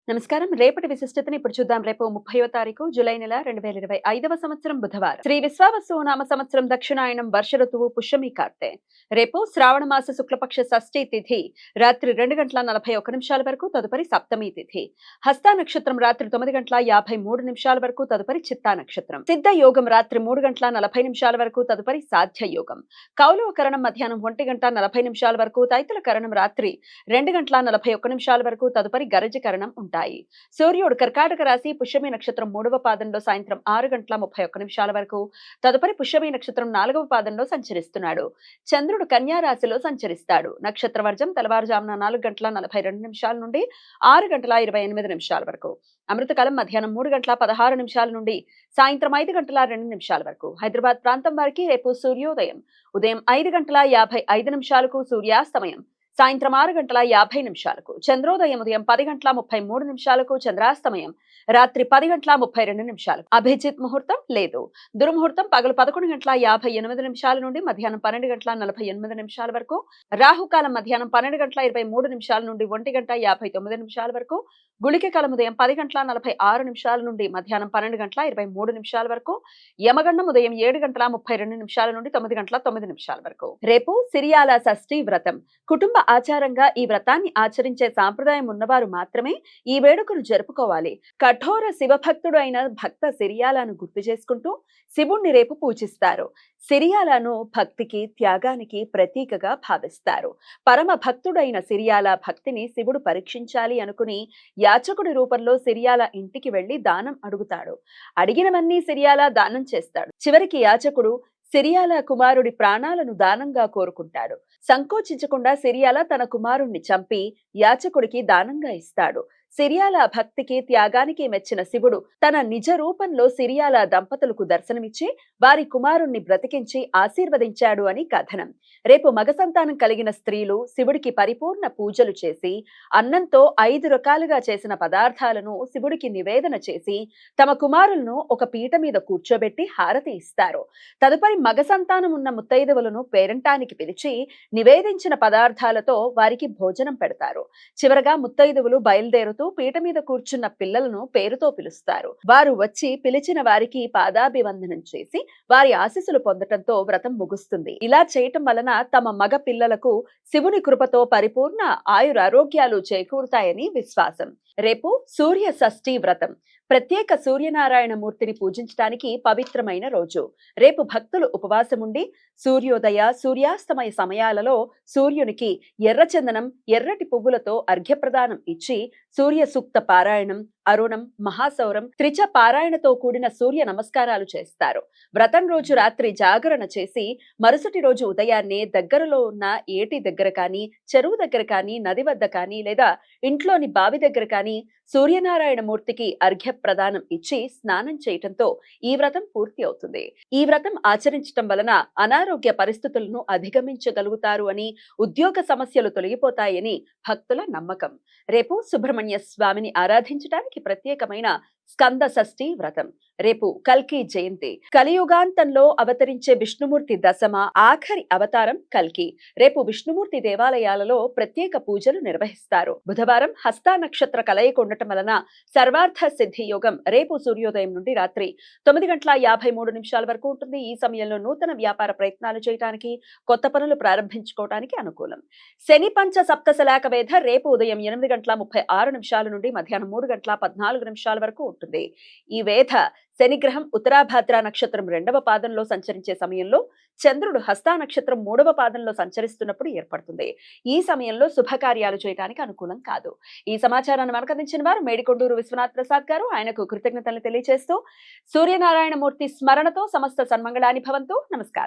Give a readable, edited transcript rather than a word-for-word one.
నమస్కారం. రేపటి విశిష్టతని ఇప్పుడు చూద్దాం. రేపు 30వ తారీఖు జూలై నెల 2025వ సంవత్సరం బుధవారం. శ్రీ విశ్వావసు నామ సంవత్సరం దక్షిణాయనం వర్ష ఋతువు పుష్యమి కార్తె. రేపు శ్రావణ మాస శుక్లపక్ష షష్ఠి తిథి రాత్రి 2:41 వరకు, తదుపరి సప్తమి తిథి. హస్త నక్షత్రం రాత్రి 9:53 వరకు, తదుపరి చిత్తా నక్షత్రం. సిద్ధ యోగం రాత్రి 3:40 వరకు, తదుపరి సాధ్య యోగం. కౌలవ కరణం మధ్యాహ్నం 1:40 వరకు, తైతుల కరణం రాత్రి 2:41 వరకు, తదుపరి గరజ కరణం ఉంటాయి. సూర్యుడు కర్కాటక రాశి పుష్యమి నక్షత్రం 3వ పాదంలో సాయంత్రం 6:31 వరకు, తదుపరి పుష్యమి నక్షత్రం 4వ పాదంలో సంచరిస్తున్నాడు. చంద్రుడు కన్యా రాశిలో సంచరిస్తాడు. నక్షత్ర వర్జం తెల్లవారుజామున 4:42 నుండి 6:28 వరకు. అమృతకాలం మధ్యాహ్నం 3:16 నుండి సాయంత్రం 5:02 వరకు. హైదరాబాద్ ప్రాంతం వారికి రేపు సూర్యోదయం ఉదయం 5:55 సూర్యాస్తమయం సాయంత్రం 6:50 చంద్రోదయం ఉదయం 10:33 చంద్రాస్తమయం రాత్రి 10:32 అభిజిత్ ముహూర్తం లేదు. దుర్ముహూర్తం పగలు 11:58 నుండి మధ్యాహ్నం 12:48 వరకు. రాహుకాలం మధ్యాహ్నం 12:23 నుండి 1:59 వరకు. గుళిక కాలం ఉదయం 10:46 నుండి మధ్యాహ్నం 12:23 వరకు. యమగండం ఉదయం 7:32 నుండి 9:09 వరకు. రేపు సిరియాల షష్ఠి వ్రతం. కుటుంబ ఆచారంగా ఈ వ్రతాన్ని ఆచరించే సాంప్రదాయం ఉన్నవారు మాత్రమే ఈ వేడుకను జరుపుకోవాలి. కఠోర శివభక్తుడు అయిన భక్త సిరియాలను గుర్తు చేసుకుంటూ శివుణ్ణి రేపు పూజిస్తారు. సిరియాలను భక్తికి, త్యాగానికి ప్రతీకగా భావిస్తారు. పరమ భక్తుడైన సిరియాల భక్తిని శివుడు పరీక్షించాలి అనుకుని యాచకుడి రూపంలో సిరియాల ఇంటికి వెళ్లి దానం అడుగుతాడు. అడిగినవన్నీ సిరియాల దానం చేస్తాడు. చివరికి యాచకుడు సిరియాల కుమారుడి ప్రాణాలను దానంగా కోరుకుంటాడు. సంకోచించకుండా సిరియాల తన కుమారుణ్ణి చంపి యాచకుడికి దానంగా ఇస్తాడు. సిరియాల భక్తికి, త్యాగానికి మెచ్చిన శివుడు తన నిజ రూపంలో సిరియాల దంపతులకు దర్శనమిచ్చి వారి కుమారుణ్ణి బ్రతికించి ఆశీర్వదించాడు అని కథనం. రేపు మగ సంతానం కలిగిన స్త్రీలు శివుడికి పరిపూర్ణ పూజలు చేసి అన్నంతో 5 రకాలుగా చేసిన పదార్థాలను శివుడికి నివేదన చేసి తమ కుమారులను ఒక పీట మీద కూర్చోబెట్టి హారతి ఇస్తారు. తదుపరి మగ సంతానం ఉన్న ముత్తైదువులను పేరంటానికి పిలిచి నివేదించిన పదార్థాలతో వారికి భోజనం పెడతారు. చివరగా ముత్తైదువులు బయలుదేరుతూ పీట మీద కూర్చున్న పిల్లలను పేరుతో పిలుస్తారు. వారు వచ్చి పిలిచిన వారికి పాదాభివందనం చేసి వారి ఆశీస్సులు పొందటంతో వ్రతం ముగుస్తుంది. ఇలా చేయటం వలన తమ మగ పిల్లలకు శివుని కృపతో పరిపూర్ణ ఆయురారోగ్యాలు చేకూరుతాయని విశ్వాసం. రేపు సూర్య షష్ఠి వ్రతం. ప్రత్యేక సూర్యనారాయణ మూర్తిని పూజించడానికి పవిత్రమైన రోజు. రేపు భక్తులు ఉపవాసముండి సూర్యోదయ, సూర్యాస్తమయ సమయాలలో సూర్యునికి ఎర్రచందనం, ఎర్రటి పువ్వులతో అర్ఘ్యప్రదానం ఇచ్చి సూర్య సూక్త పారాయణం, అరుణం, మహాసౌరం, త్రిచ పారాయణతో కూడిన సూర్య నమస్కారాలు చేస్తారు. వ్రతం రోజు రాత్రి జాగరణ చేసి మరుసటి రోజు ఉదయాన్నే దగ్గరలో ఉన్న ఏటి దగ్గర కానీ, చెరువు దగ్గర కానీ, నది వద్ద కానీ లేదా ఇంట్లోని బావి దగ్గర కానీ సూర్యనారాయణ మూర్తికి అర్ఘ్య ప్రదానం ఇచ్చి స్నానం చేయటంతో ఈ వ్రతం పూర్తి అవుతుంది. ఈ వ్రతం ఆచరించటం వలన అనారోగ్య పరిస్థితులను అధిగమించగలుగుతారు అని, ఉద్యోగ సమస్యలు తొలగిపోతాయని భక్తుల నమ్మకం. రేపు సుబ్రహ్మణ్య స్వామిని ఆరాధించడానికి ప్రత్యేకమైన స్కంద షష్ఠి వ్రతం. రేపు కల్కి జయంతి. కలియుగాంతంలో అవతరించే విష్ణుమూర్తి దశమ ఆఖరి అవతారం కల్కి. రేపు విష్ణుమూర్తి దేవాలయాలలో ప్రత్యేక పూజలు నిర్వహిస్తారు. బుధవారం హస్త నక్షత్ర కలయిక ఉండటం వలన సర్వార్థ సిద్ధి యోగం రేపు సూర్యోదయం నుండి రాత్రి 9:53 వరకు ఉంటుంది. ఈ సమయంలో నూతన వ్యాపార ప్రయత్నాలు చేయడానికి, కొత్త పనులు ప్రారంభించుకోవడానికి అనుకూలం. శని పంచ సప్తశలాక వేధ రేపు ఉదయం 8:36 నుండి మధ్యాహ్నం 3:14 వరకు ఉంటుంది. ఈ వేధ శనిగ్రహం ఉత్తరాభాద్ర నక్షత్రం 2వ పాదంలో సంచరించే సమయంలో చంద్రుడు హస్త నక్షత్రం 3వ పాదంలో సంచరిస్తున్నప్పుడు ఏర్పడుతుంది. ఈ సమయంలో శుభకార్యాలు చేయడానికి అనుకూలం కాదు. ఈ సమాచారాన్ని మనకు అందించిన వారు మేడికొండూరు విశ్వనాథ్ ప్రసాద్ గారు. ఆయనకు కృతజ్ఞతలు తెలియజేస్తూ సూర్యనారాయణ మూర్తి స్మరణతో సమస్త సన్మంగళాని భవంతు. నమస్కారం.